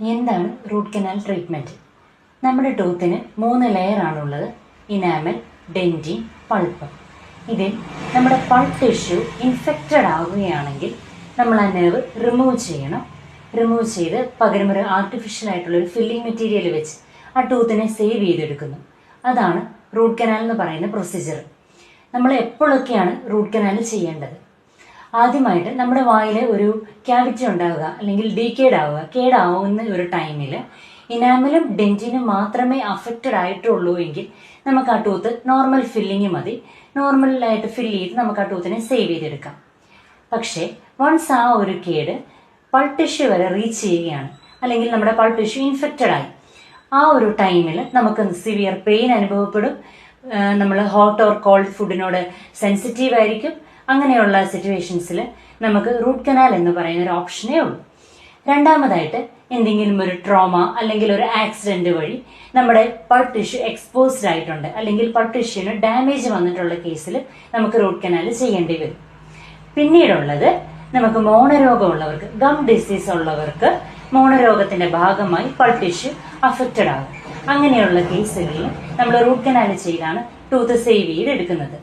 എന്താണ് root canal treatment? നമ്മുടെ ടൂത്തിന് 3 ലെയർ ആണുള്ളത്: ഇനാമൽ, ഡെന്റിൻ, പൾപ്പ്. ഇതിൽ നമ്മുടെ പൾപ്പ് ടിഷ്യൂ ഇൻഫെക്റ്റഡ് ആവുകയാണെങ്കിൽ നമ്മൾ ആ നെർവ് റിമൂവ് ചെയ്യണം. റിമൂവ് ചെയ്ത് പകരം ഒരു ആർട്ടിഫിഷ്യൽ ആയിട്ടുള്ള ഒരു ഫില്ലിംഗ് മെറ്റീരിയൽ വെച്ച് ആ ടൂത്തിനെ സേവ് ചെയ്തെടുക്കുന്നു. അതാണ് റൂട്ട് കനാൽ എന്ന് പറയുന്ന പ്രൊസീജിയർ. നമ്മൾ എപ്പോഴൊക്കെയാണ് റൂട്ട് കനാൽ ചെയ്യേണ്ടത്? ആദ്യമായിട്ട് നമ്മുടെ വായിൽ ഒരു ക്യാവിറ്റി ഉണ്ടാവുക അല്ലെങ്കിൽ കേടാവുന്ന ഒരു ടൈമിൽ ഇനാമലും ഡെന്റിനും മാത്രമേ അഫക്റ്റഡ് ആയിട്ടുള്ളൂ എങ്കിൽ നമുക്ക് ആ ടൂത്ത് നോർമൽ ഫില്ലിങ് മതി. നോർമലായിട്ട് ഫില്ല് ചെയ്ത് നമുക്ക് ആ ടൂത്തിനെ സേവ് ചെയ്തെടുക്കാം. പക്ഷേ വൺസ് ആ ഒരു കേട് പൾപ്പ് ടിഷ്യൂ വരെ റീച്ച് ചെയ്യുകയാണ്, അല്ലെങ്കിൽ നമ്മുടെ പൾപ്പ് ടിഷ്യൂ ഇൻഫെക്റ്റഡ് ആയി, ആ ഒരു ടൈമിൽ നമുക്ക് സിവിയർ പെയിൻ അനുഭവപ്പെടും. നമ്മൾ ഹോട്ട് ഓർ കോൾഡ് ഫുഡിനോട് സെൻസിറ്റീവ് ആയിരിക്കും. അങ്ങനെയുള്ള സിറ്റുവേഷൻസിൽ നമുക്ക് റൂട്ട് കനാൽ എന്ന് പറയുന്ന ഒരു ഓപ്ഷനേ ഉള്ളൂ. രണ്ടാമതായിട്ട് എന്തെങ്കിലും ഒരു ട്രോമ അല്ലെങ്കിൽ ഒരു ആക്സിഡന്റ് വഴി നമ്മുടെ പൾപ്പ് ടിഷ്യൂ എക്സ്പോസ്ഡ് ആയിട്ടുണ്ട്, അല്ലെങ്കിൽ പൾപ്പ് ടിഷ്യൂന് ഡാമേജ് വന്നിട്ടുള്ള കേസിൽ നമുക്ക് റൂട്ട് കനാൽ ചെയ്യേണ്ടി വരും. പിന്നീടുള്ളത് നമുക്ക് മോണരോഗമുള്ളവർക്ക്, ഗം ഡിസീസ് ഉള്ളവർക്ക് മോണരോഗത്തിന്റെ ഭാഗമായി പൾപ്പ് ടിഷ്യൂ അഫക്റ്റഡ് ആകും. അങ്ങനെയുള്ള കേസുകളിൽ നമ്മൾ റൂട്ട് കനാൽ ചെയ്താണ് ടൂത്ത് സേവ് ചെയ്തെടുക്കുന്നത്.